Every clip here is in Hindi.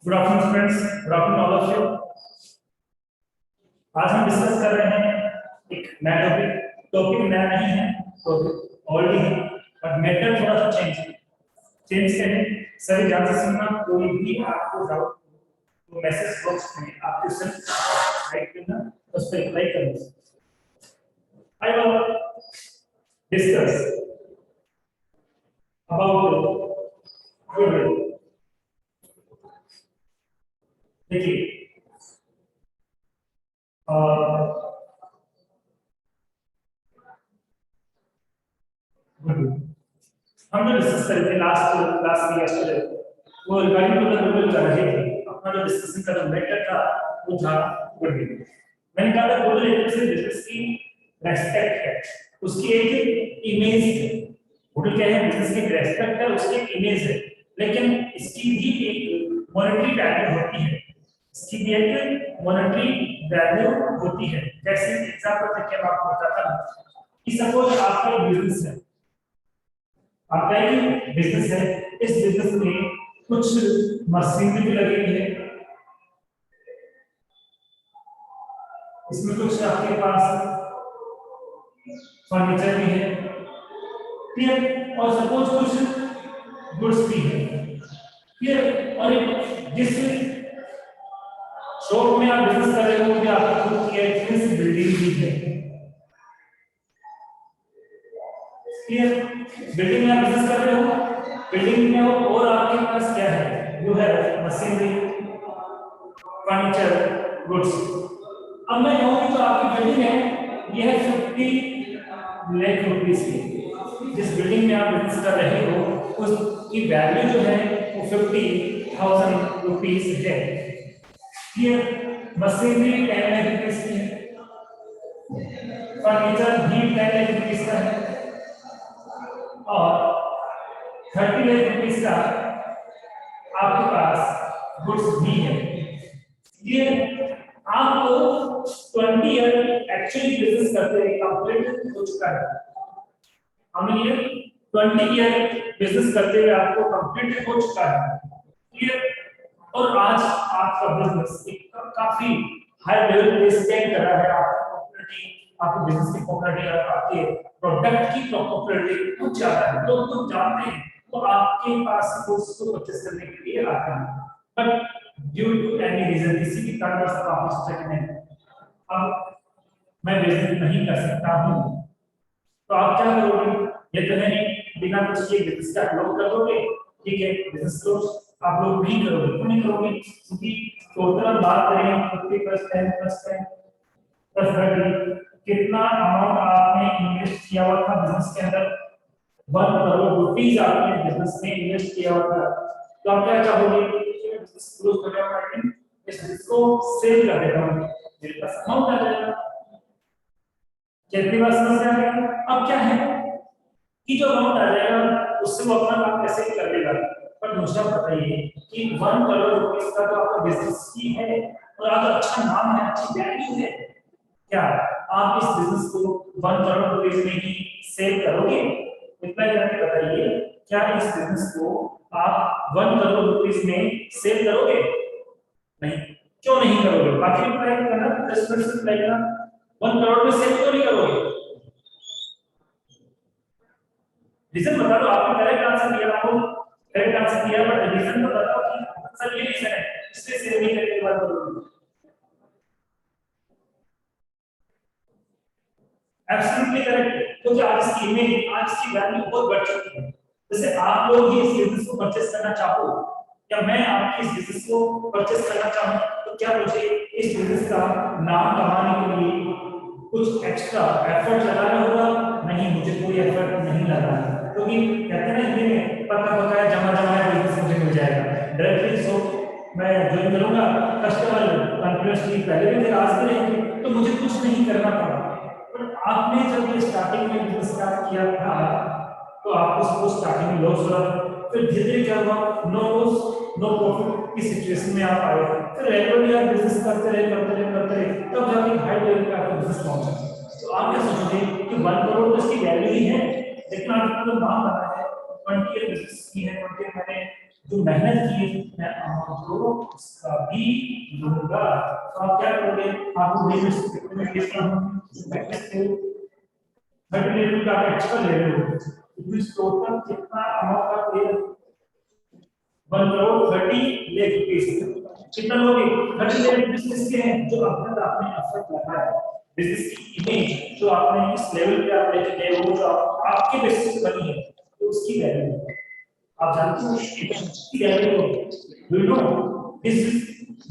Good afternoon friends, good afternoon all of you. आज हम डिस्कस कर रहे हैं एक नया टॉपिक। टॉपिक नया नहीं है, टॉपिक ऑलरेडी है, बट मैटर थोड़ा सा चेंज करने। सभी ध्यान से सुनना। कोई भी आपको डाउट तो मैसेज बॉक्स में आप क्वेश्चन टाइप करना, उस पर रिप्लाई करना। I will discuss about goodwill. देखिए, हम जो डिस्कस कर रहे थे लास्ट क्लास में यस्टरडे, वो रिगार्डिंग टू द गुडविल कर रहे थे। अपना जो डिस्कशन का जो मैटर था वो था गुडविल। मैंने कहा था गुडविल एक से बिजनेस की रेस्पेक्ट है, उसकी एक इमेज है। गुडविल क्या है? बिजनेस की रेस्पेक्ट है, उसकी एक इमेज है। लेकिन इसकी भी एक मॉनेटरी वैल्यू होती है, इसकी भी एक मॉनेटरी वैल्यू होती है। जैसे एग्जांपल देके मैं आपको बताता हूं कि सपोज आपका बिजनेस है, आपका एक बिजनेस है। इस बिजनेस में कुछ मशीनरी भी लगी हुई है, इसमें कुछ आपके पास फर्नीचर भी है, ठीक, और सपोज कुछ गुड्स भी है, ठीक। और जिस शॉप में आप बिजनेस कर रहे हो, आपका खुद की एक बिल्डिंग भी है, क्लियर। बिल्डिंग में आप बिजनेस कर रहे हो, बिल्डिंग में हो, और आपके पास क्या है? जो है मशीनरी, फर्नीचर, गुड्स। अब मैं कहूँ तो आपकी बिल्डिंग है, यह 50 लाख रुपीस की। जिस बिल्डिंग में आप बिजनेस कर रहे हो उसकी वैल्यू जो है वो 50,000 रुपीस है, क्लियर। मशीनरी 10 लाख रुपीस की है, फर्नीचर भी 10 लाख रुपीस का है, और 30 लाख रुपीस का आपके पास गुड्स भी है। ये आपको 20 ईयर एक्चुअली बिजनेस करते हुए कंप्लीट हो चुका है। हमें ये 20 ईयर बिजनेस करते हुए आपको कंप्लीट हो चुका है, क्लियर। और आज आपका बिजनेस एक काफी हाई लेवल पे स्टैंड कर रहा है। आपकी पॉपुलैरिटी, आपके बिजनेस की पॉपुलैरिटी, आपके प्रोडक्ट की पॉपुलैरिटी कुछ ज्यादा है, लोग तो जानते हैं, तो आपके पास उसको परचेस करने के लिए आते हैं। But due to any reason, किसी भी कारण से आप सोचते हैं नहीं, अब मैं बिजनेस नहीं कर सकता हूं, तो आप क्या करोगे? ये तो नहीं बिना कुछ किए बिजनेस का लोग कर दोगे, ठीक है। बिजनेस क्लोज आप लोग नहीं करोगे, क्यों नहीं करोगे? क्योंकि टोटल बात करें 50 + 10 + 10 + 30, कितना अमाउंट आपने इन्वेस्ट किया हुआ था बिजनेस के अंदर? 1 करोड़ रुपीस आपने बिजनेस में इन्वेस्ट किया हुआ था। तो आप क्या चाहोगे? बिजनेस क्लोज कर देना है, इस बिजनेस को सेल कर देना है, मेरे पास अमाउंट आ जाएगा। कितनी बार समझ आ गया? अब क्या है कि जो अमाउंट आ जाएगा उससे वो अपना काम कैसे कर लेगा। पर मुझे बताइए कि 1 करोड़ रुपीस का तो आपका बिजनेस ही है, और आपका अच्छा नाम है, अच्छी वैल्यू है, क्या आप इस बिजनेस को 1 करोड़ रुपीस में ही सेल करोगे? इतना करके बताइए, क्या इस बिजनेस को आप 1 करोड़ रुपीस में सेल करोगे? नहीं। क्यों नहीं करोगे? बाकी रिप्लाई करना, 10% रिप्लाई करना। 1 करोड़ में सेल क्यों नहीं करोगे? रीजन बता दो। आपने करेक्ट आंसर दिया, आपको करेक्ट आंसर दिया, बट रीजन बता दो कि सर ये रीजन है इसलिए सेल नहीं करने की बात करोगे। एब्सोल्युटली करेक्ट, क्योंकि आज की इमेज, आज की वैल्यू बहुत बढ़ चुकी है। जैसे आप लोग ही इस बिजनेस को परचेस करना चाहो, या मैं आपके इस बिजनेस को परचेस करना चाहूं, तो क्या मुझे इस बिजनेस का नाम कमाने के लिए कुछ एक्स्ट्रा एफर्ट लगाना होगा? नहीं, मुझे कोई एफर्ट नहीं लगाना, क्योंकि कहते हैं ना ये पक्का पकाया जमा जमाया बिजनेस मुझे मिल जाएगा डायरेक्टली। सो मैं ज्वाइन करूंगा, कस्टमर कंटिन्यूअसली पहले भी थे, आज भी रहेंगे, तो मुझे कुछ नहीं करना पड़ा। पर आपने जब ये स्टार्टिंग में बिजनेस स्टार्ट किया था, तो आपको सपोज स्टार्टिंग में लॉस हुआ, फिर धीरे धीरे क्या हुआ? नो लॉस नो प्रॉफिट की सिचुएशन में आप आए, फिर रेगुलरली आप बिजनेस करते रहे, तब जाके हाई लेवल पे आपका बिजनेस पहुंचा। तो आप क्या सोचोगे कि 1 करोड़ तो इसकी वैल्यू ही है, लेकिन आपका जो नाम बना है 20 ईयर बिजनेस की है, 20 मैंने जो मेहनत की मैं आपको उसका भी दूंगा। तो आप क्या करोगे, आपको में प्रैक्टिस करो, 30 लेवल का एक्चुअल लेवल हो, इस टोटल कितना अमाउंट का पे 1,30,00,000 कितना लोगे, 30 लाख बिजनेस के हैं जो अपना आपने एफर्ट लगाया है, बिजनेस की इमेज जो आपने इस लेवल पे आप लेके गए वो जो आपके बेसिस बनी है तो उसकी वैल्यू आप जानते हो, इसकी value you know this is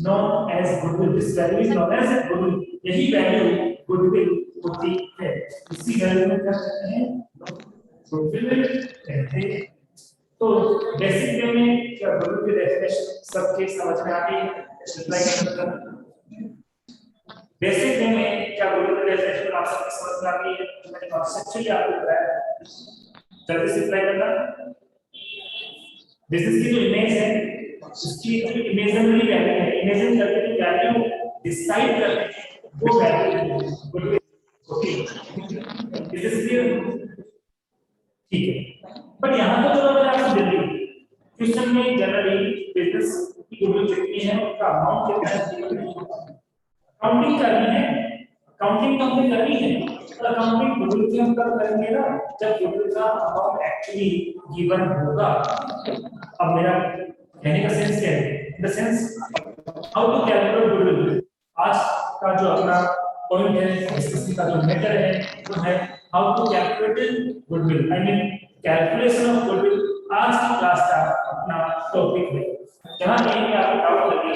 known as goodwill, this value is known as goodwill, यही वैल्यू गुडविल होती है। इसी वैल्यू में क्या कहते हैं, गुडविल कहते हैं। तो बेसिक वे में क्या गुडविल की डेफिनेशन सबके समझ में आ गई, बेसिक वे में क्या गुडविल की डेफिनेशन आप सबके समझ में आ गई है, मैंने कॉन्सेप्चुअली आपको बताया, जल्दी से अप्लाई करना। बिजनेस की जो इमेज है उसकी जो इमेजिनरी वैल्यू है, इमेजिन करके जो वैल्यू डिसाइड करते हैं वो वैल्यू गुडविल होती है। बिजनेस की ठीक है, बट यहाँ तो चलो मैंने आपसे दे दी क्वेश्चन में जनरली बिजनेस की गुडविल कितनी है उसका अमाउंट कितना है अकाउंटिंग करनी है, अकाउंटिंग तो हमें करनी है, तो अकाउंटिंग गुडविल की हम कब करेंगे ना जब गुडविल का अमाउंट एक्चुअली गिवन होगा। अब मेरा कहने का सेंस क्या है, in the sense how to calculate goodwill, आज का जो अपना पॉइंट है डिस्कशन का जो मैटर है वो है how to calculate goodwill, I mean calculation of goodwill आज की क्लास का अपना टॉपिक है। जहां कहीं पे आपको डाउट लगे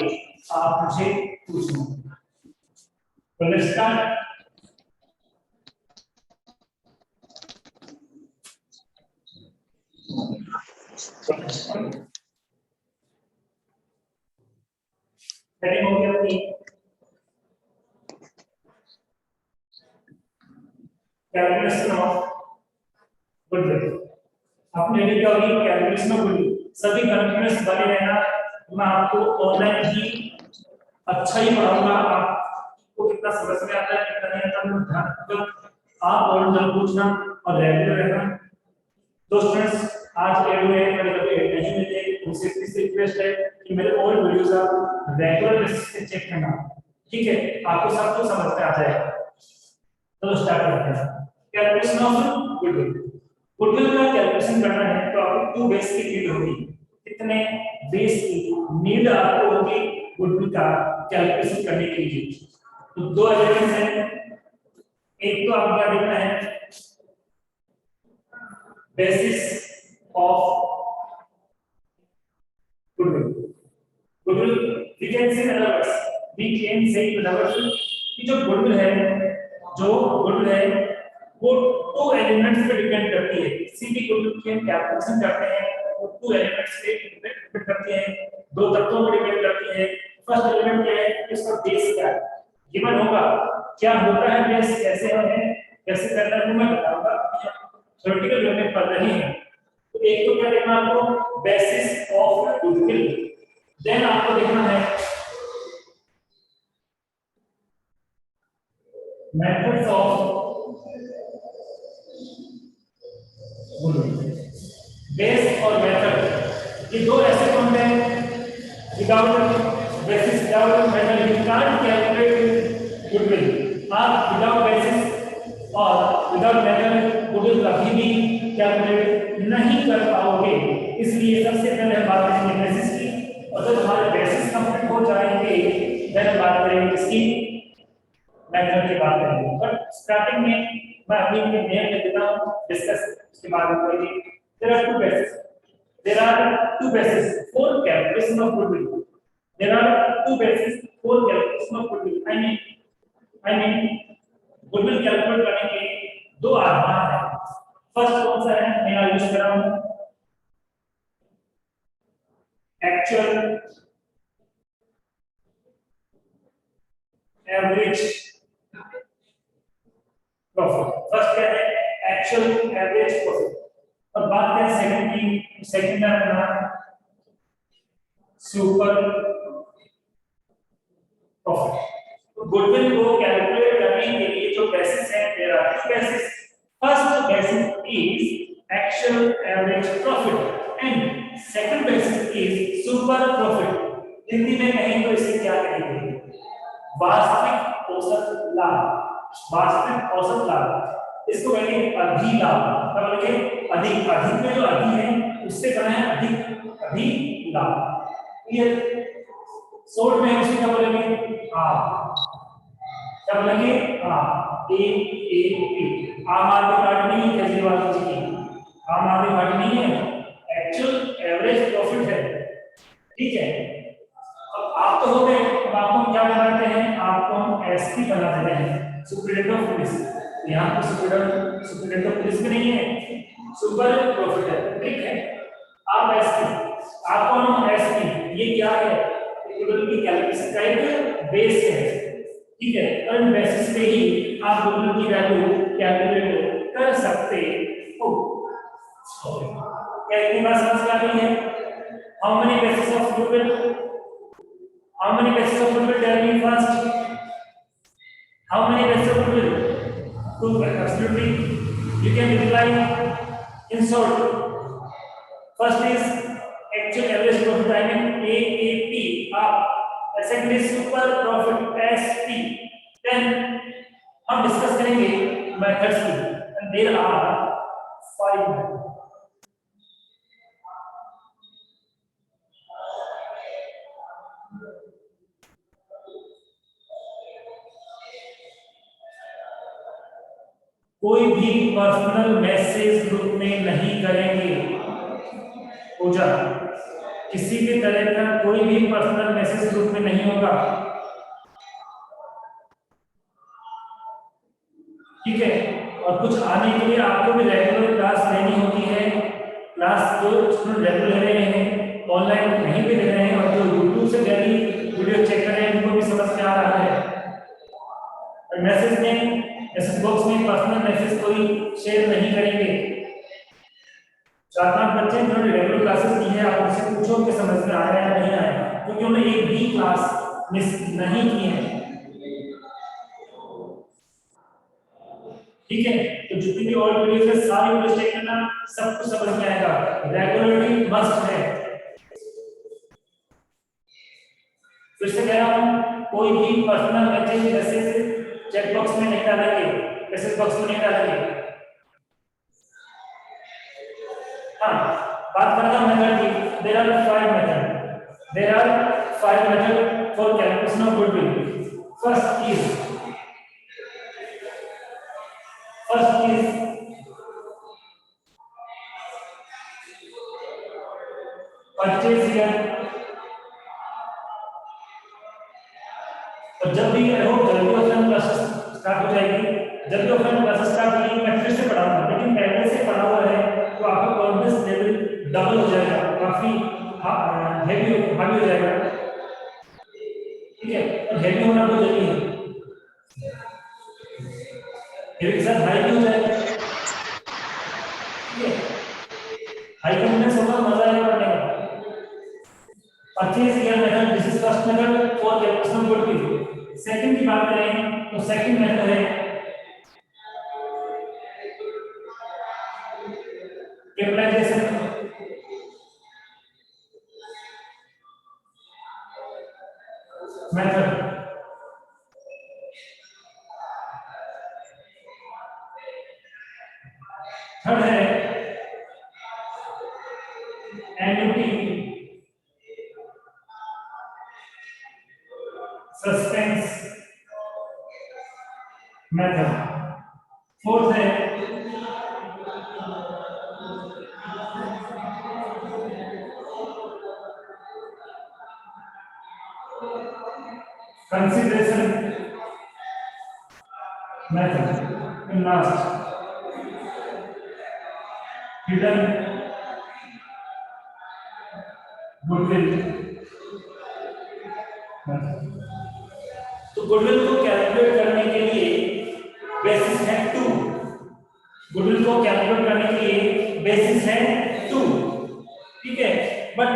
आप मुझे पूछो। तो लेट्स स्टार्ट। हेडिंग हो गया अपनी कैलकुलेशन ऑफ गुडविल, आपने लिखा होगी कैलकुलेशन ऑफ गुडविल, सभी कंटिन्यूअस बने रहना, मैं आपको ऑनलाइन ही अच्छा ही पढ़ाऊंगा, आपको कितना समझ में आता है कितना नहीं आता है ध्यान आप और जब पूछना और रेगुलर रहना। तो स्टूडेंट्स आज एड हुए हैं, कभी एड नहीं मिले उनसे प्लीज रिक्वेस्ट है कि मेरे ओल्ड वीडियोस आप रेगुलर बेसिस पे चेक करना, ठीक है, आपको सब कुछ समझ में आ जाएगा। तो स्टार्ट करते हैं कैलकुलेशन ऑफ गुडविल। गुडविल का कैलकुलेशन करना है तो आपको टू बेस की नीड होगी, कितने बेस की नीड आपको होगी गुडविल का कैलकुलेशन करने के लिए। तो दो एलिमेंट्स हैं, एक तो आपको क्या देखना है basis of goodwill, goodwill we can say in other words, we can say in other words कि जो गुडविल है वो टू एलिमेंट्स पे डिपेंड करती है, किसी भी गुडविल की हम कैलकुलेशन करते हैं वो टू एलिमेंट्स पे डिपेंड करती है, दो तत्वों पे डिपेंड करती है। फर्स्ट एलिमेंट क्या है, इसका बेस क्या है गिवन होगा, क्या होता है बेस, कैसे है कैसे करना है वो मैं बताऊंगा, थ्योरेटिकल वे में पढ़ रही है। तो एक तो क्या देखना आपको बेसिस ऑफ गुडविल, देन आपको देखना है मेथड्स ऑफ गुडविल। बेस और मेथड ये दो ऐसे पॉइंट हैं without basis without method you can't calculate goodwill, आप विदाउट बेसिस और विदाउट मेथड गुडविल कभी भी कैलकुलेट नहीं कर पाओगे। इसलिए सबसे पहले बात करेंगे बेसिस की, और जब हमारे बेसिस कंप्लीट हो जाएंगे देन बात करेंगे इसकी मेथड की बात करेंगे। बट स्टार्टिंग में मैं अभी के नेम ले देता हूं, डिस्कस उसके बाद में करेंगे। There are two bases for calculation of goodwill. There are two bases for calculation of goodwill. I mean goodwill calculate करने के दो आधार हैं। फर्स्ट कौन सा है, मैं यहाँ यूज कर रहा हूँ actual average profit। फर्स्ट क्या है, actual average profit। और बात करें सेकंड की, सेकंड का नाम सुपर प्रॉफिट। तो गुडविल को कैलकुलेट करने के लिए जो बेसिस है there are two basis. First basis is actual average profit and second basis is super profit. Hindi में कहीं तो इसे क्या कहेंगे? वास्तविक औसत लाभ। वास्तविक औसत लाभ इसको कहेंगे अधिलाभ। क्या बोलेंगे? अधिक। अधिक में जो अधि है उससे बना है अधिक अधिलाभ। क्लियर? शॉर्ट में हम इसे क्या बोलेंगे? आम। क्या बोलेंगे? आम। ए आम आदमी पार्टी नहीं, केजरीवाल जी की आम आदमी पार्टी नहीं है, एक्चुअल एवरेज प्रॉफिट है। ठीक है, अब आप तो हो गए, अब आपको क्या बनाते हैं? आपको हम एसपी बना देते हैं, सुपरिटेंडेंट ऑफ पुलिस। यहाँ पर सुपरिटेंडेंट ऑफ पुलिस भी नहीं है, सुपर प्रॉफिट है। ठीक है, आप एसपी, आपको हम एसपी, ये क्या है? गुडविल की कैलकुलेशन का एक बेस है। ठीक है, और बेसिस पे ही आप गुडविल की वैल्यू कैलकुलेट कर सकते हो। क्या इतनी बात समझ में आ रही है? How many basis of goodwill? How many basis of goodwill? Tell me first, how many basis of goodwill? Two, absolutely. You can reply in short. First is actual average profit, I mean AAP. Second is super profit, SP. Then हम डिस्कस करेंगे मेथड्स की, and there are 5 methods. कोई भी पर्सनल मैसेज ग्रुप में नहीं करेंगे। पूजा, किसी भी तरह का कोई भी पर्सनल मैसेज ग्रुप में नहीं होगा। ठीक है, और कुछ आने के लिए आपको भी रेगुलर क्लास लेनी होती है। क्लास जो स्टूडेंट रेगुलर ले रहे हैं, ऑनलाइन नहीं भी ले रहे हैं, और जो यूट्यूब से डेली वीडियो चेक कर रहे हैं, उनको भी समझ में आ रहा है। और मैसेज में, मैसेज बॉक्स में पर्सनल मैसेज कोई शेयर नहीं करेंगे। 4-5 बच्चे जिन्होंने रेगुलर क्लासेस की है, आप उनसे पूछो कि समझ में आया या नहीं आया, क्योंकि उन्होंने एक भी क्लास मिस नहीं की है। ठीक है, तो जितनी भी और वीडियोस है सारी वीडियोस चेक करना, सब कुछ समझ में आएगा। रेगुलरिटी मस्ट है। फिर से कह रहा हूं, कोई भी पर्सनल मैसेज चैट बॉक्स में नहीं डालेंगे, मैसेज बॉक्स में नहीं डालेंगे। हाँ, बात करता हूं मेथड की। There are 5 method. There are 5 method for calculation of goodwill. First is purchase year. और जब भी ऑफलाइन क्लासेस स्टार्ट हो जाएगी, जब भी ऑफलाइन क्लासेस स्टार्ट होगी, मैं फिर से पढ़ाऊंगा, लेकिन पहले से पढ़ा हुआ है तो आपका कॉन्फिडेंस लेवल डबल हो जाएगा, काफी हेवी हो जाएगा। ठीक है, और हेवी होना बहुत जरूरी है, हेवी के साथ हाई भी हो जाएगा। ठीक है, हाई कॉन्फिडेंस होगा, मजा आएगा पढ़ने का। Purchase year method, this is first method for calculation of goodwill. Second की बात करें तो सेकंड मेथड है कैपिटलाइजेशन मेथड। थर्ड है एन्युटी सस्पेंस मेथड। फोर्थ है consideration method. And last hidden goodwill. तो गुडविल को कैलकुलेट करने के लिए बेसिस है 2। गुडविल को कैलकुलेट करने के लिए बेसिस है 2। ठीक है, बट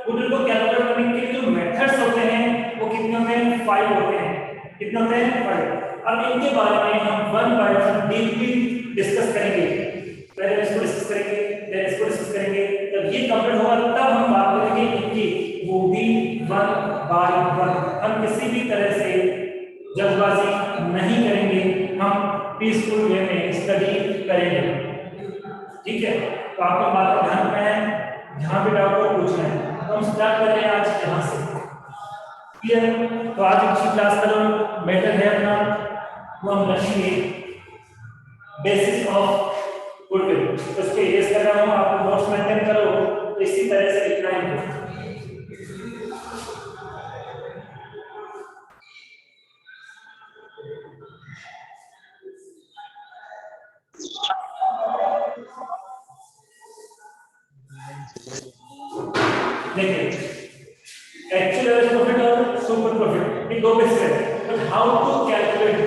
गुडविल को कैलकुलेट करने के लिए जो मेथड्स होते हैं वो कितने होते हैं? 5 होते हैं। कितने होते हैं? 5। अब इनके बारे में हम one by one deeply discuss करेंगे। तो पहले इसको डिस्कस करेंगे, देन इसको डिस्कस करेंगे। जब ये कंप्लीट होगा तब हम बात करेंगे इनकी, वो भी 1 बाय 1। हम किसी भी तरह से जल्दबाजी नहीं करेंगे, हम पीसफुल वे में स्टडी करेंगे, ठीक है। तो आपको बात का ध्यान रखना है, जहां भी डाउट हो पूछना है। तो हम स्टार्ट कर रहे हैं आज यहां से, क्लियर। तो आज की क्लास का जो मैटर है अपना, वो हम रखेंगे बेसिस ऑफ गुडविल। तो इसके एज कर रहा हूं, आप नोट्स मेंटेन करो, तो इसी तरह से लिखना है। देखिए, एक्चुअल एवरेज प्रॉफिट और सुपर प्रॉफिट, ये दो बेसिस है, बट हाउ टू कैलकुलेट,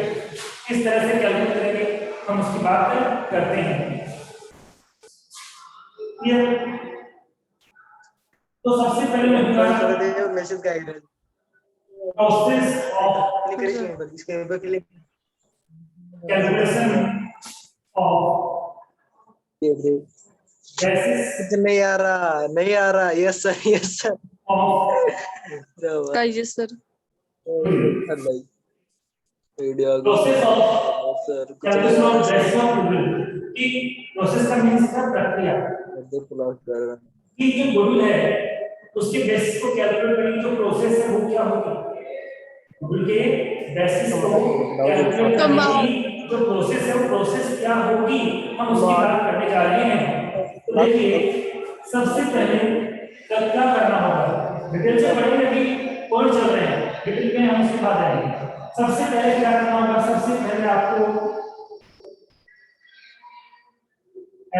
किस तरह से कैलकुलेट करेंगे, हम उसकी बात करते हैं। तो सबसे पहले मैं मैसेज का आएगा प्रोसेस ऑफ इसके ऊपर क्लिक कैलकुलेशन ऑफ बेसिस नहीं आ रहा। यस सर ऑफ का yes sir video process of sir calculation of basis of goodwill. की प्रोसेस का मींस है प्रक्रिया, कि जो गुडविल है उसके बेसिस को कैलकुलेट करने की जो प्रोसेस है वो क्या होगी, गुडविल के बेसिस को कैलकुलेट करने की जो प्रोसेस है वो प्रोसेस क्या होगी, हम उसकी बात करने जा रहे हैं। तो देखिए, सबसे पहले क्या करना होगा, डिटेल से पढ़ेंगे, अभी कौन चल रहे हैं डिटेल में हम उसके बाद आएंगे। सबसे पहले क्या करना होगा, सबसे पहले आपको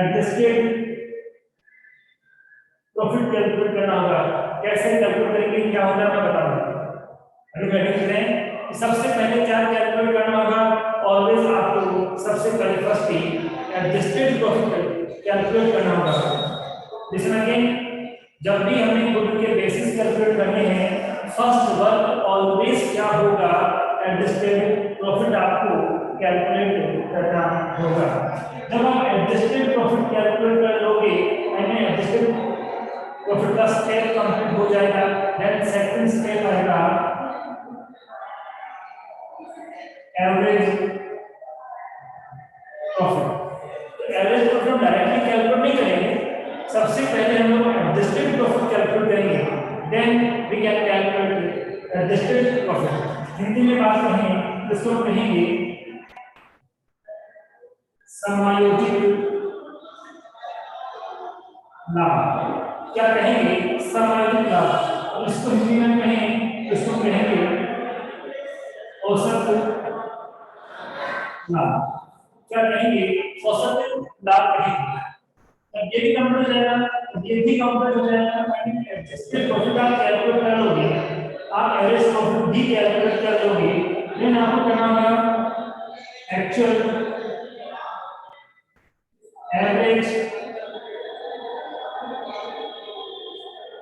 एडजस्टेड प्रॉफिट कैलकुलेट करना होगा। कैसे कैलकुलेट करेंगे, क्या होगा मैं बताऊंगा। अभी रेडी करें, सबसे पहले क्या कैलकुलेट करना होगा, ऑलवेज आपको सबसे पहले first thing adjusted profit calculate करना होगा। लिसन अगेन, जब भी हमें गुडविल के बेसिस कैलकुलेट करने हैं, फर्स्ट वर्क ऑलवेज क्या होगा, एडजस्टेड प्रॉफिट आपको कैलकुलेट करना होगा। जब आप एडजस्टेड प्रॉफिट कैलकुलेट कर लोगे, यानी एडजस्टेड प्रॉफिट का स्टेप कंप्लीट हो जाएगा, देन सेकंड स्टेप आएगा average profit. Average profit directly calculate नहीं करेंगे, सबसे पहले हम लोग एडजस्टेड प्रॉफिट कैलकुलेट करेंगे, then we can calculate adjusted profit. Hindi में बात करें इसको कहेंगे समायोजित लाभ। क्या कहेंगे, समायोजित लाभ। और इसको हिंदी में कहें, इसको कहेंगे औसत लाभ। क्या कहेंगे, औसत लाभ कहेंगे। अब ये भी कंप्लीट हो जाएगा, ये भी कंप्लीट हो जाएगा। एडजस्टेड प्रॉफिट आप कैलकुलेट कर लोगे, आप एवरेज प्रॉफिट भी कैलकुलेट कर लोगे, देन आपको करना होगा एक्चुअल एवरेज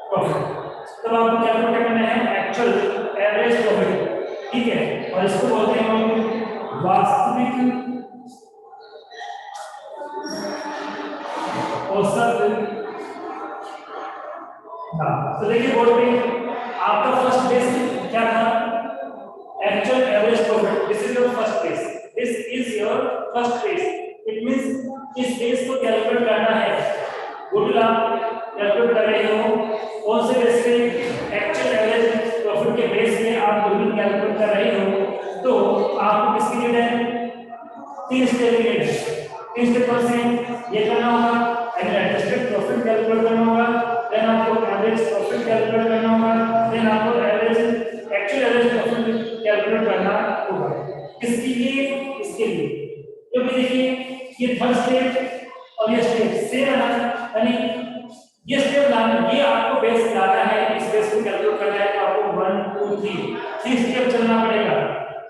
प्रॉफिट। तब आपको कैलकुलेट करना है एक्चुअल एवरेज प्रॉफिट, ठीक है। और इसको बोलते हैं हम वास्तविक औसत लाभ। तो देखिए बोर्ड पे आपका फर्स्ट बेस क्या था, actual average profit. This is your first base, this is your first base. It means इस बेस को कैलकुलेट करना है। गुडविल आप कैलकुलेट कर रहे हो, कौन से बेस पे, एक्चुअल एवरेज प्रॉफिट के बेस में आप गुडविल कैलकुलेट कर रहे हो। तो आपको किसकी नीड है, 3 स्टेप की नीड है। 3 स्टेप से ये करना होगा, एडजस्टेड प्रॉफिट कैलकुलेट करना होगा, देन आपको एवरेज प्रॉफिट कैलकुलेट करना होगा, देन आपको average actual average profit calculate करना होगा। किसके लिए, इसके लिए। क्योंकि देखिए ये थर्ड स्टेप और ये स्टेप सेम है, यानी ये स्टेप लाना, ये आपको बेस लाना है, इस बेस को कैलकुलेट करना है, तो आपको 1 2 3 स्टेप चलना पड़ेगा।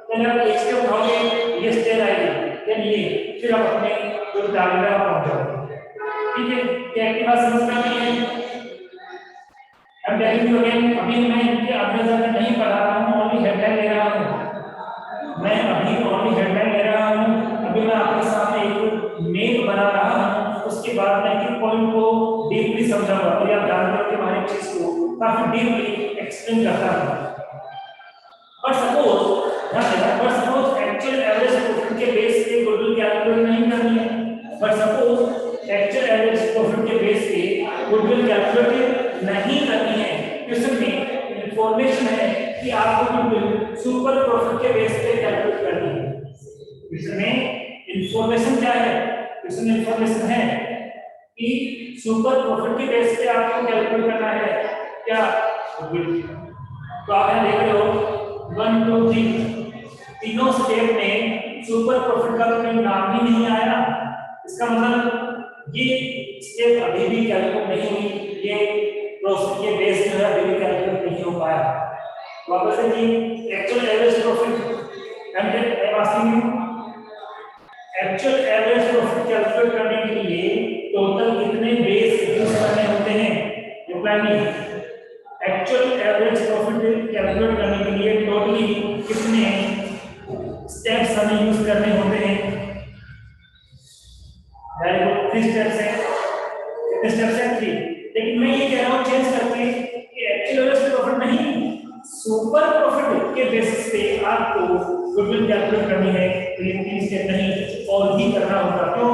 पहले आप एक स्टेप उठाओगे, ये स्टेप आएगी, देन ये, फिर आप अपने जो टारगेट है पहुंच जाओगे, ठीक है। ये एक्टिव बात समझ में आती है। अब टेलिंग यू अगेन, अभी मैं इनके अभ्यास में नहीं पढ़ा रहा हूं, ओनली हेडलाइन ले रहा हूं, मैं अभी ओनली हेडलाइन ले रहा हूं। अभी मैं आपके सामने एक मेल बना रहा हूं, उस समझाऊंगा और आप जानते हो कि हमारी चीज को काफी डीपली एक्सप्लेन करता हूं। But suppose actual average profit के बेस पे गुडविल कैलकुलेट नहीं करनी है। But suppose actual average profit के बेस पे गुडविल कैलकुलेट नहीं करनी है। क्वेश्चन में इंफॉर्मेशन है कि आपको गुडविल सुपर प्रॉफिट के बेस पे कैलकुलेट करनी है। क्वेश्चन में इंफॉर्मेशन क्या है? क्वेश्चन में इंफॉर्मेशन है कि सुपर प्रॉफिट के बेस पे आपको कैलकुलेट करना है क्या गुडविल। तो आप यहां देख रहे हो 1 2 3 तीनों स्टेप में सुपर प्रॉफिट का कोई नाम ही नहीं आया। इसका मतलब ये स्टेप अभी भी कैलकुलेट नहीं हुई, ये प्रॉफिट के बेस जो है अभी भी कैलकुलेट नहीं हो पाया। वापस से जी actual average profit and I am asking you actual average profit calculate करने के लिए टोटल कितने बेस यूज करने होते हैं? Reply me actual average profit calculate करने के लिए टोटली कितने स्टेप्स हमें यूज करने होते हैं? वेरी गुड, 3 स्टेप्स हैं। कितने स्टेप्स हैं? 3। लेकिन मैं ये कह रहा हूं चेंज करके कि एक्चुअल एवरेज प्रॉफिट नहीं, सुपर प्रॉफिट के बेसिस पे आपको गुडविल कैलकुलेट करनी है। तो ये 3 स्टेप नहीं और भी करना होगा। क्यों?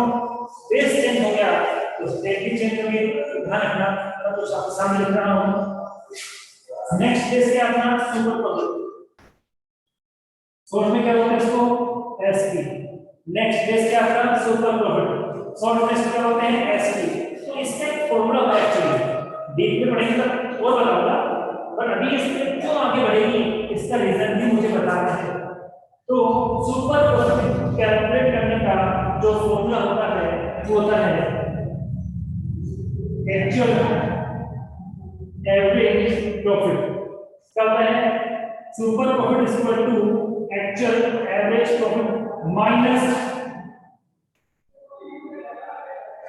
बेस चेंज हो गया तो स्टेप भी चेंज होंगे। ध्यान रखना, मैं तो आपके सामने लिख रहा हूं। नेक्स्ट बेस क्या अपना सुपर प्रॉफिट, शॉर्ट में क्या बोलते हैं इसको? एसपी। नेक्स्ट बेस क्या अपना सुपर प्रॉफिट, शॉर्ट में इसको क्या बोलते हैं? एसपी। तो इसका एक फॉर्मूला है एक्चुअली, डीप में पढ़ेंगे तो और बताऊंगा, पर अभी इसमें क्यों आगे बढ़ेगी इसका रीजन भी मुझे बताना है। तो सुपर प्रॉफिट कैलकुलेट करने का जो फॉर्मूला होता है वो होता है एक्चुअल एवरेज प्रॉफिट। क्या होता है? Super profit is equal to actual average profit minus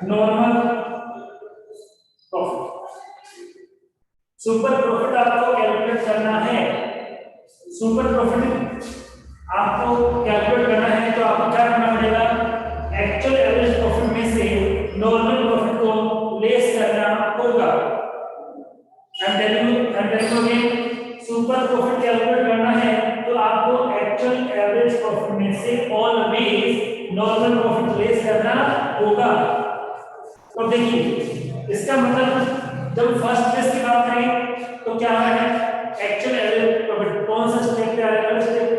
normal profit. Super profit आपको कैलकुलेट करना है, सुपर प्रॉफिट आपको कैलकुलेट करना है तो आपको क्या करना पड़ेगा? एक्चुअल एवरेज प्रॉफिट में से नॉर्मल प्रॉफिट को लेस करना होगा। सुपर प्रॉफिट कैलकुलेट करना है तो आपको एक्चुअल एवरेज प्रॉफिट में से ऑलवेज नॉर्मल प्रॉफिट लेस करना होगा। तो देखिए इसका मतलब जब फर्स्ट बेस की बात करें तो क्या है? एक्चुअल एवरेज प्रॉफिट कौन सा स्टेप पे आएगा? स्टेप।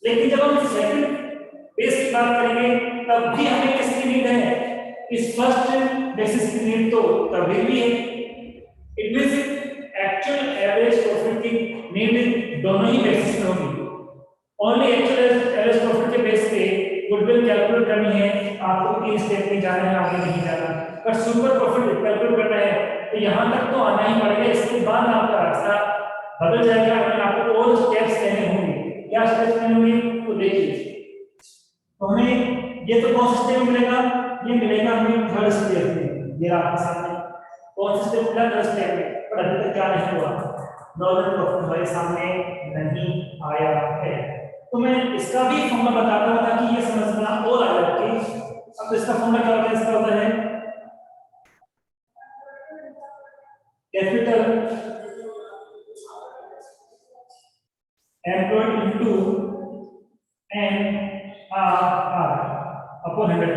लेकिन जब हम सेकंड बेस की बात करेंगे तब भी हमें किसकी नीड है? इस फर्स्ट बेसिस की नीड तो तभी भी है। It means actual average profit की नीड दोनों ही बेसिस में होगी। ओनली एक्चुअल एवरेज प्रॉफिट के बेस पे गुडविल कैलकुलेट करनी है, आपको 3 स्टेप में जाना है, आगे नहीं जाना। पर सुपर प्रॉफिट कैलकुलेट करना है तो यहां तक तो आना ही पड़ेगा, इसके बाद आपका रास्ता बदल जाएगा और आपको और स्टेप्स लेने होंगे। क्या स्टेप्स लेने होंगे? तो देखिए तो हमें ये तो कौन सा स्टेप मिलेगा? ये मिलेगा हमें थर्ड स्टेप में। ये आपके सामने कौन सा स्टेप मिला? थर्ड स्टेप में। पर अभी तक क्या नहीं हुआ? नॉर्मल प्रॉफिट हमारे सामने नहीं आया है। तो मैं इसका भी फॉर्मूला बताता हूं ताकि ये समझना और आ जाए कि अब इसका फॉर्मूला क्या होता है? इसका होता है capital employed into NRR upon 100।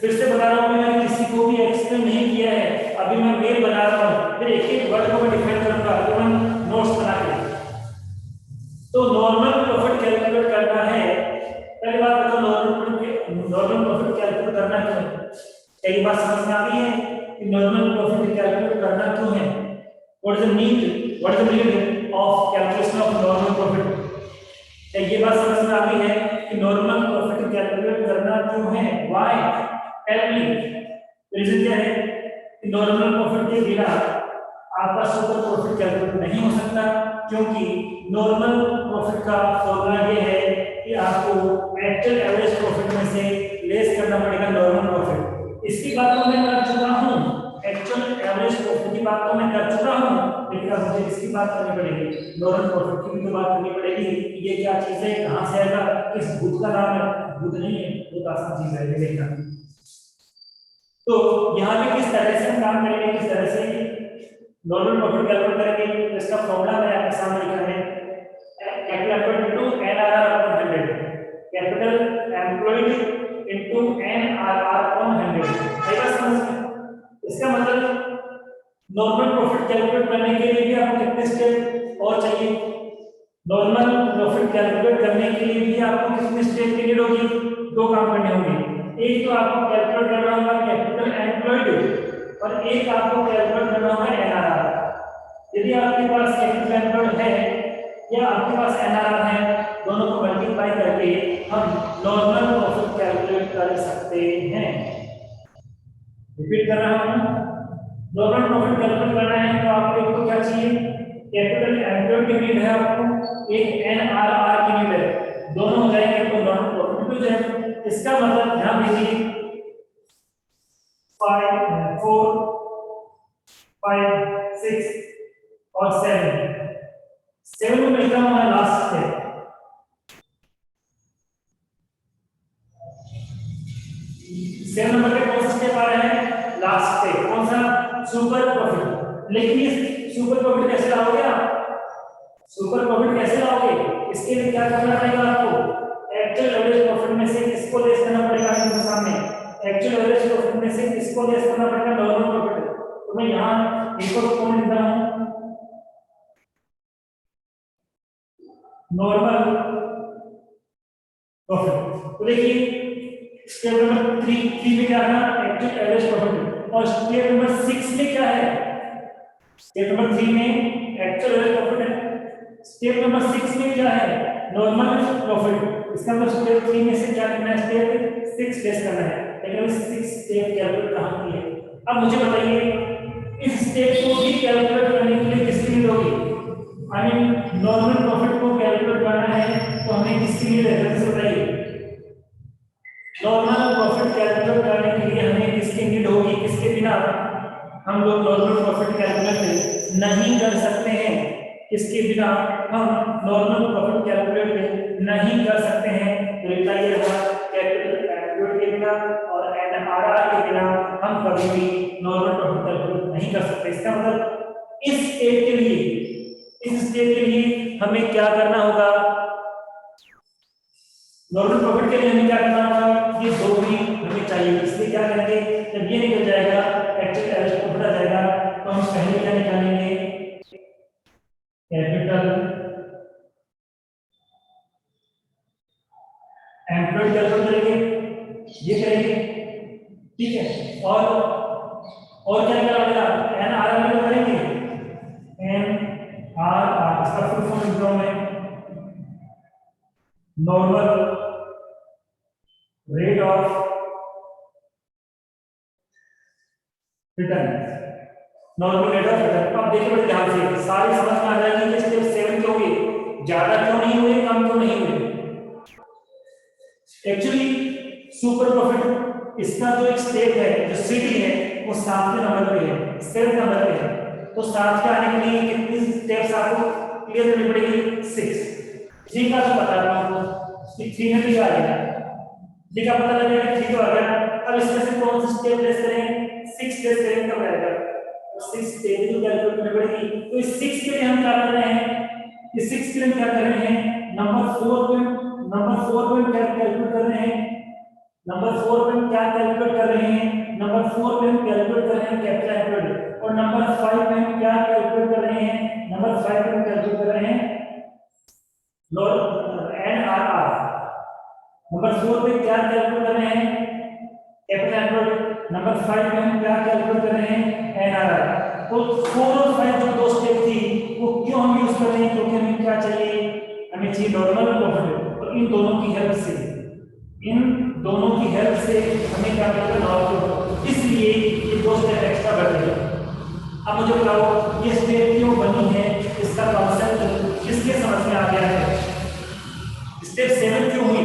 फिर से बता रहा हूं, मैंने किसी को भी एक्सप्लेन नहीं किया है, अभी मैं मेल बना रहा हूं, फिर एक एक वर्ड को मैं डिफाइन करूंगा तुरंत नोट्स बना के। तो नॉर्मल प्रॉफिट कैलकुलेट करना है। पहली बात बताओ नॉर्मल प्रॉफिट कैलकुलेट करना क्यों है? एक बात समझ में आ गई है कि नॉर्मल प्रॉफिट कैलकुलेट करना क्यों है? What is the need of calculation of normal profit? ये बात समझ में आ गई है कि नॉर्मल प्रॉफिट कैलकुलेट करना क्यों है? व्हाई? Tell me. रीजन क्या है कि नॉर्मल प्रॉफिट के बिना आपका सुपर प्रॉफिट कैलकुलेट नहीं हो सकता, क्योंकि नॉर्मल प्रॉफिट का फॉर्मूला ये है कि आपको एक्चुअल एवरेज प्रॉफिट में से लेस करना पड़ेगा नॉर्मल प्रॉफिट। इसकी बात तो मैं कर चुका हूं, एक्चुअल एवरेज प्रॉफिट की बात तो मैं कर चुका हूं, लेकिन अब मुझे इसकी बात करनी पड़ेगी, नॉर्मल प्रॉफिट की भी तो बात करनी पड़ेगी। ये क्या चीज है, कहां से आएगा, किस भूत का नाम है? भूत नहीं है, बहुत आसान चीज है, ये देखना। तो यहाँ पे किस तरह से हम काम करेंगे, किस तरह से नॉर्मल प्रॉफिट कैलकुलेट करेंगे, तो इसका फॉर्मूला मैंने आपके सामने लिखा है, capital employed into NRR upon 100, capital employed into NRR upon 100। आएगा समझ में? इसका मतलब नॉर्मल प्रॉफिट कैलकुलेट करने के लिए भी आपको कितने स्टेप और चाहिए, नॉर्मल प्रॉफिट कैलकुलेट करने के लिए भी आपको कितने स्टेप की नीड होगी, दो काम करने होंगे। एक तो आपको कैलकुलेट करना होगा कैपिटल एम्प्लॉयड और एक आपको कैलकुलेट करना होगा एनआरआर। यदि आपके पास कैपिटल एम्प्लॉयड है या आपके पास एनआरआर है, दोनों को मल्टीप्लाई करके हम नॉर्मल प्रॉफिट कैलकुलेट कर सकते हैं। रिपीट कर रहा हूं, नॉर्मल प्रॉफिट कैलकुलेट करना है तो आपको एक तो क्या चाहिए, कैपिटल एम्प्लॉयड की नीड है आपको, एक एनआरआर की नीड है, दोनों हो जाएंगे तो नॉर्मल प्रॉफिट हो जाएगा। इसका मतलब ध्यान दीजिए 5 4 5 6 और 7 में मिलता हुआ लास्ट स्टेप, 7 नंबर पे कौन सा स्टेप आ रहा है, लास्ट स्टेप, कौन सा, सुपर प्रॉफिट। लेकिन इस सुपर प्रॉफिट कैसे लाओगे आप, सुपर प्रॉफिट कैसे लाओगे, इसके लिए क्या करना पड़ेगा आपको, एक्चुअल एवरेज प्रॉफिट में से किसको लेस करना पड़ेगा, आपके सामने एक्चुअल एवरेज प्रॉफिट में से किसको लेस करना पड़ेगा, नॉर्मल प्रॉफिट। तो मैं यहां एक और फॉर्म लिखता हूं, नॉर्मल प्रॉफिट। तो देखिए स्टेप नंबर 3 में क्या है, एक्चुअल एवरेज प्रॉफिट, और स्टेप नंबर 6 में क्या है, स्टेप नंबर 3 में एक्चुअल एवरेज प्रॉफिट है, स्टेप नंबर 6 में क्या है, नॉर्मल प्रॉफिट। इसका मतलब स्टेप 3 में से क्या करना है, स्टेप 6 लेस करना है, लेकिन 6 स्टेप कैलकुलेट कहां की है। अब मुझे बताइए इस स्टेप को भी कैलकुलेट करने के लिए किसकी नीड होगी, आई मीन नॉर्मल प्रॉफिट को कैलकुलेट करना है तो हमें किसकी नीड है, जल्दी से बताइए। नॉर्मल प्रॉफिट कैलकुलेट करने के लिए हमें किसकी नीड होगी, किसके बिना हम लोग नॉर्मल प्रॉफिट कैलकुलेट नहीं कर सकते हैं, किसके बिना हम नॉर्मल प्रॉफिट कैलकुलेट नहीं कर सकते हैं, तो रिप्लाई ये होगा कैपिटल एम्प्लॉयड के बिना और एनआरआर के बिना हम कभी भी नॉर्मल प्रॉफिट कैलकुलेट नहीं कर सकते। इसका मतलब इस स्टेप के लिए हमें क्या करना होगा, नॉर्मल प्रॉफिट के लिए हमें क्या करना होगा, ये दो भी हमें चाहिए। इसलिए क्या करेंगे, जब ये निकल जाएगा एक्चुअल एवरेज प्रॉफिट आ जाएगा, तो हम पहले क्या निकालेंगे, कैपिटल एम्प्लॉयड कैलकुलेट करेंगे, ये करेंगे, ठीक है। और क्या करेंगे, एनआरआर में करेंगे, एनआरआर इसका फुल फॉर्म लिख रहा हूं मैं, normal rate of return, normal rate of return. अब देखिए बड़े ध्यान से, सारी समझ में आ जाएगी कि स्टेप 7 क्यों हुए, ज्यादा क्यों नहीं हुए, कम क्यों नहीं हुए। एक्चुअली सुपर प्रॉफिट इसका जो एक स्टेप है, जो सिटी है, वो 7वें नंबर पे है, 7 नंबर पे है। तो 7 पे आने के लिए कितनी स्टेप्स आपको क्लियर करनी पड़ेगी, 6। जी का तो पता है आपको, 3 में भी आ गया, जी का पता लग गया, 3 तो आ गया। अब इसमें से कौन सा स्टेप लेस करें, 6 लेस करें तब आएगा, 6 स्टेप को कैलकुलेट करनी पड़ेगी। तो इस 6 के लिए हम क्या कर रहे हैं, इस 6 के लिए क्या कर रहे हैं, नंबर 4 पे क्या कैलकुलेट कर रहे हैं, नंबर 4 पे क्या कैलकुलेट कर रहे हैं, नंबर 4 पे हम कैलकुलेट कर रहे हैं कैपिटल एम्प्लॉयड, और नंबर 5 पे हम क्या कैलकुलेट कर रहे हैं, नंबर 5 पे हम कैलकुलेट कर रहे हैं एनआरआर। नंबर 4 पे क्या कैलकुलेट कर रहे हैं, कैपिटल एम्प्लॉयड, नंबर 5 पे हम क्या कैलकुलेट कर रहे हैं, एनआरआर। तो 4 और 5 जो दो स्टेप थी वो क्यों हम यूज कर रहे हैं, क्योंकि हमें क्या चाहिए, हमें चाहिए नॉर्मल प्रॉफिट, और इन दोनों की हेल्प से हमें क्या मिलेगा, नॉर्मल प्रॉफिट, इसलिए ये दो स्टेप एक्स्ट्रा बढ़ गए। अब मुझे बताओ ये स्टेप क्यों बनी है, इसका कॉन्सेप्ट किसके समझ में आ गया है, स्टेप 7 क्यों हुई,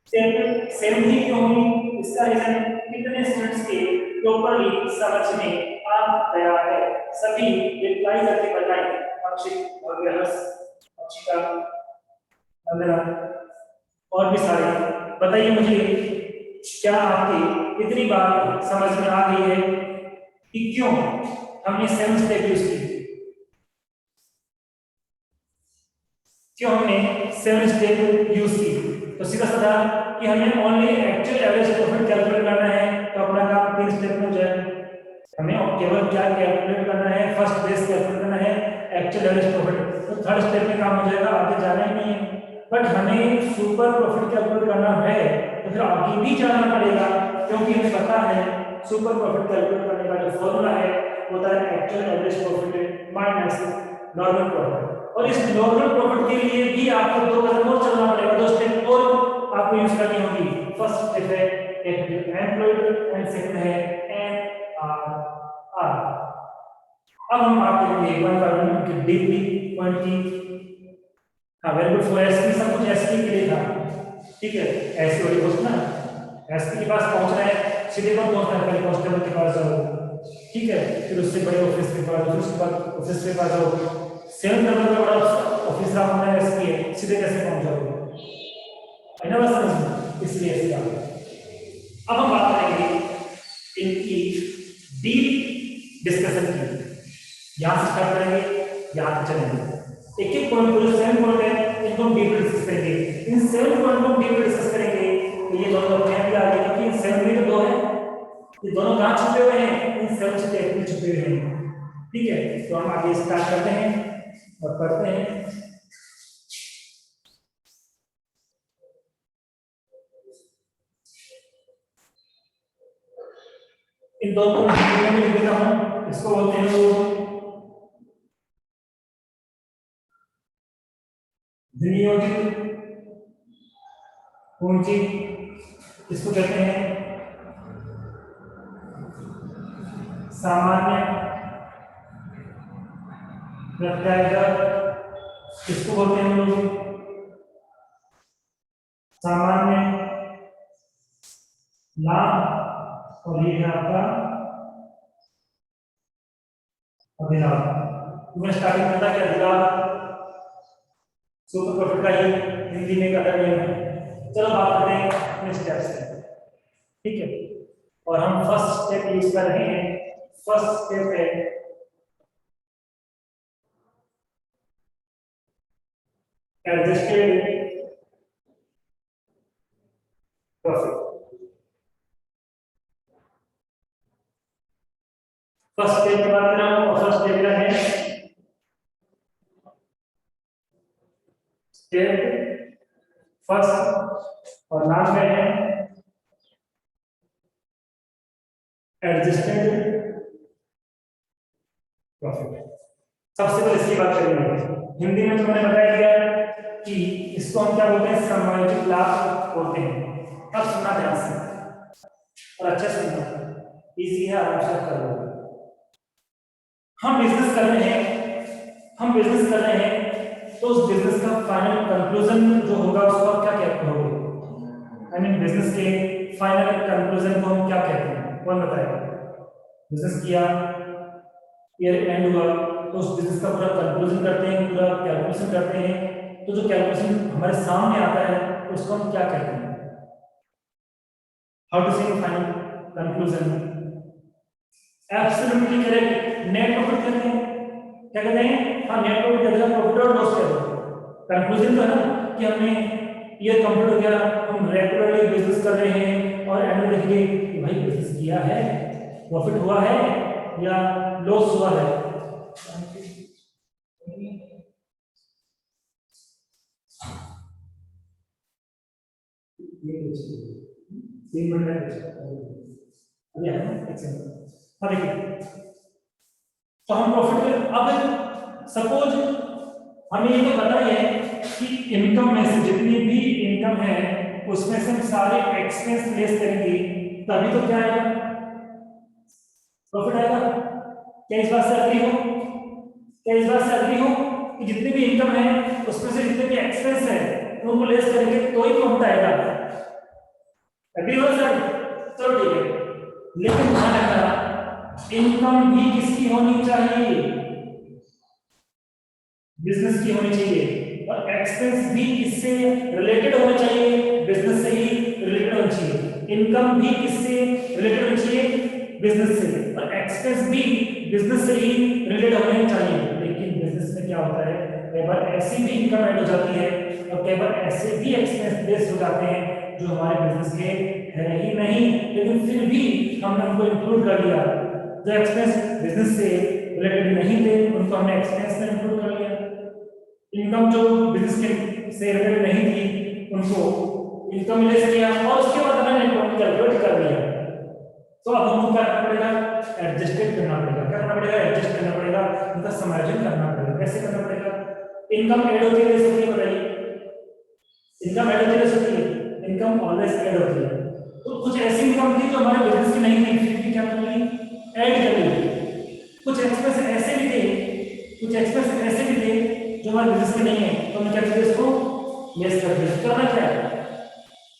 स्टेप 7 ही क्यों हुई, इसका रीजन कितने स्टूडेंट्स के प्रॉपर्ली समझ में आ गया है। सभी रिप्लाई करके बताएं, अक्षित और व्यहस, अक्षिता, वंदना और भी सारे बताइए मुझे क्या आपकी इतनी बात समझ में आ गई है कि क्यों हमने 7 स्टेप यूज की, क्यों हमने 7 स्टेप यूज की? तो सीधा साधा कि हमें only actual average profit calculate करना है, तो अपना काम 3 स्टेप में हो जाए। हमें केवल क्या कैलकुलेट करना है, फर्स्ट बेस कैलकुलेट करना है, एक्चुअल एवरेज प्रॉफिट, तो थर्ड स्टेप में काम हो जाएगा, आगे जाना ही नहीं है। बट हमें सुपर प्रॉफिट कैलकुलेट करना है तो फिर आगे भी जाना पड़ेगा, क्योंकि हमें पता है सुपर प्रॉफिट कैलकुलेट करने का जो फॉर्मूला है होता है actual average profit minus normal profit. और इस नॉर्मल प्रॉफिट के लिए भी आपको 2 कदम और चलना पड़ेगा, 2 स्टेप और आपको यूज करनी होगी। फर्स्ट स्टेप है एम्प्लॉयड एंड सेकंड है एनआरआर। अब हम बात करेंगे एक बार कि डीपली क्वांटिटी। हाँ, वेरी गुड। फॉर एसपी सब कुछ एसपी के लिए था, ठीक है। ऐसे वाली क्वेश्चन ना, एसपी के पास पहुंच रहा है, सीधे कौन पहुंचता है? पहले कांस्टेबल के पास जाओ, ठीक है, फिर उससे बड़े ऑफिस के पास, उसके बाद ऑफिस के पास जाओ। 7 नंबर का बड़ा ऑफिस आप हमारा एसपी है, सीधे कैसे पहुंच जाओगे? है ना बस समझ, इसलिए ऐसे अब हम बात करेंगे इनकी डीप डिस्कशन की। यहां से स्टार्ट करेंगे, यहां से चलेंगे, एक एक पॉइंट को, जो 7 पॉइंट है इनको हम डीप डिस्कस करेंगे। इन 7 पॉइंट को हम डीप डिस्कस करेंगे तो ये दोनों अपने आप ही आ गए, क्योंकि इन 7 में तो 2 है, ये दोनों कहां छुपे हुए हैं? इन 7 स्टेप में छुपे हुए हैं, ठीक है। तो हम आगे स्टार्ट करते हैं और पढ़ते हैं। इन दोनों को मैं लिख देता हूं, इसको बोलते हैं विनियोजित पूंजी, इसको कहते हैं सामान्य प्रत्याय, इसको बोलते हैं लोग सामान्य लाभ, और ये है आपका अधिलाभ। मैं स्टार्टिंग में था कि अधिलाभ सुपर प्रॉफिट का ही हिंदी में कदर नियम है। चलो बात करते हैं अपने स्टेप से, ठीक है। और हम फर्स्ट स्टेप यूज कर रहे हैं। फर्स्ट स्टेप है एडजस्टेड प्रॉफिट। फर्स्ट स्टेप की बात कर रहा हूं, और फर्स्ट स्टेप क्या है? स्टेप फर्स्ट, और नाम क्या है? Adjusted profit. सबसे पहले इसकी बात करेंगे। हिंदी में तो मैंने बताया गया कि इसको हम क्या बोलते हैं? समायोजित लाभ बोलते हैं। अब सुनना ध्यान से और अच्छा सुनना, इजी है, आराम से कर लो। हम बिजनेस कर रहे हैं, हम बिजनेस कर रहे हैं, तो उस बिजनेस का फाइनल कंक्लूजन जो होगा उसको आप क्या कहते हो? आई मीन बिजनेस के फाइनल कंक्लूजन को हम क्या कहते हैं? कौन बताएगा? बिजनेस किया, ईयर एंड हुआ, तो उस बिजनेस का पूरा कंक्लूजन करते हैं, पूरा कैलकुलेशन करते हैं, तो जो कैलकुलेशन हमारे सामने आता है उसको हम क्या कहते हैं? हाउ टू से final conclusion? Absolutely correct, net profit कहते हैं। क्या कहते हैं? हाँ, नेट प्रॉफिट कहते हैं, प्रॉफिट और लॉस कहते हैं। कंक्लूजन तो है ना कि हमने ये कंप्लीट हो गया, हम रेगुलरली बिजनेस कर रहे हैं, और एंड में देखेंगे कि भाई बिजनेस किया है, प्रॉफिट हुआ है या लॉस हुआ है। तो हम प्रॉफिट, अब सपोज हमें ये तो पता ही है कि इनकम में से जितनी भी इनकम है उसमें से हम सारे एक्सपेंस लेस करेंगे, तभी तो क्या आएगा? प्रॉफिट आएगा। क्या इस बात से अग्री हो? क्या इस बात से अग्री हो कि जितनी भी इनकम है उसमें से जितने भी एक्सपेंस है उनको लेस करेंगे तो ही प्रॉफिट आएगा? अग्री हो सर? चलो ठीक है, लेकिन ध्यान रखना इनकम भी किसकी होनी चाहिए? बिजनेस की होनी चाहिए, और एक्सपेंस भी किससे रिलेटेड होने चाहिए? बिजनेस से ही रिलेटेड होनी चाहिए। इनकम भी किससे रिलेटेड होनी चाहिए, बिजनेस से, और एक्सपेंस भी बिजनेस से ही रिलेटेड होने चाहिए। लेकिन बिजनेस में क्या होता है, कई बार ऐसी भी इनकम ऐड हो जाती है और कई बार ऐसे भी एक्सपेंस बेस्ड हो जाते हैं जो हमारे बिजनेस के है ही नहीं, लेकिन फिर भी हमने उनको इंक्लूड कर लिया। जो एक्सपेंस बिजनेस से रिलेटेड नहीं थे उनको हमने एक्सपेंस में इंक्लूड कर लिया। इनकम जो बिजनेस के से रिलेटेड नहीं थी उनको इनकम ले लिया और उसके बाद हमने इनको कैलकुलेट कर लिया। तो अब हमको क्या करना पड़ेगा, एडजस्टेड करना पड़ेगा। क्या करना पड़ेगा, एडजस्ट करना पड़ेगा, उनका समायोजन करना पड़ेगा। कैसे करना पड़ेगा, इनकम ऐड होती है जैसे कि बताइए, इनकम ऐड होती है जैसे कि इनकम ऑलवेज ऐड होती है। तो कुछ ऐसी इनकम थी जो हमारे बिजनेस की नहीं थी, फिर भी क्या कर ली, ऐड कर ली। कुछ एक्सपेंस ऐसे भी थे, कुछ एक्सपेंस ऐसे भी थे जो हमारे बिजनेस में नहीं है, तो हमने क्या किया, इसको लेस कर दिया। करना क्या है,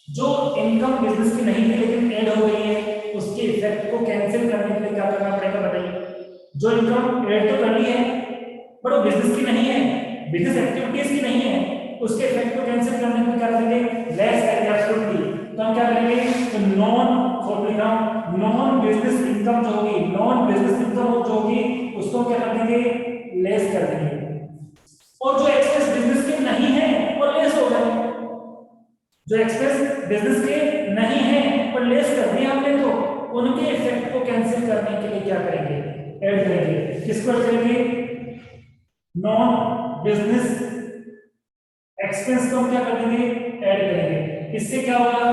जो इनकम बिजनेस की नहीं थी लेकिन ऐड हो गई है उसके इफेक्ट को कैंसिल करने के लिए क्या करना पड़ेगा बताइए। जो इनकम ऐड तो करनी है बट वो बिजनेस की नहीं है, बिजनेस एक्टिविटीज की नहीं है, उसके इफेक्ट को कैंसिल करने के लिए क्या करेंगे, लेस करेंगे एब्सोल्युटली। तो हम क्या करेंगे, तो नॉन बिजनेस इनकम जो होगी, नॉन बिजनेस इनकम जो होगी उसको क्या कर देंगे, लेस कर देंगे। और जो एक्सपेंस बिजनेस के नहीं है वो लेस हो गए, जो एक्सपेंस बिजनेस के नहीं है पर लेस कर दिया हमने, तो उनके इफेक्ट को कैंसिल करने के लिए क्या करेंगे, ऐड करेंगे। किसको ऐड करेंगे, नॉन बिजनेस एक्सपेंस को हम क्या करेंगे, ऐड करेंगे। इससे क्या होगा,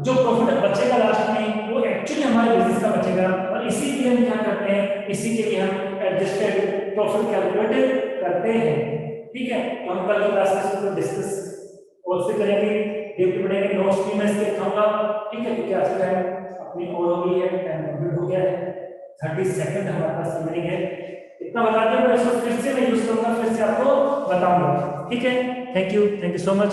जो प्रॉफिट बचेगा लास्ट में वो एक्चुअली हमारे बिजनेस का बचेगा, और इसी के लिए हम क्या करते हैं, इसी के लिए हम एडजस्टेड प्रॉफिट कैलकुलेट करते हैं। ठीक है, तो हम कल की क्लास में इसको डिस्कस और से करेंगे, देखते पड़ेंगे, नोट्स भी मैं इसके लिखाऊंगा। ठीक है, क्योंकि आज का टाइम अपनी ओवर हो गई है, टाइम कंप्लीट हो गया है, 30 सेकंड हमारे पास रिमेनिंग है। इतना बता दें, मैं इसको फिर से मैं यूज करूंगा, फिर से आपको बताऊंगा। ठीक है, थैंक यू सो मच।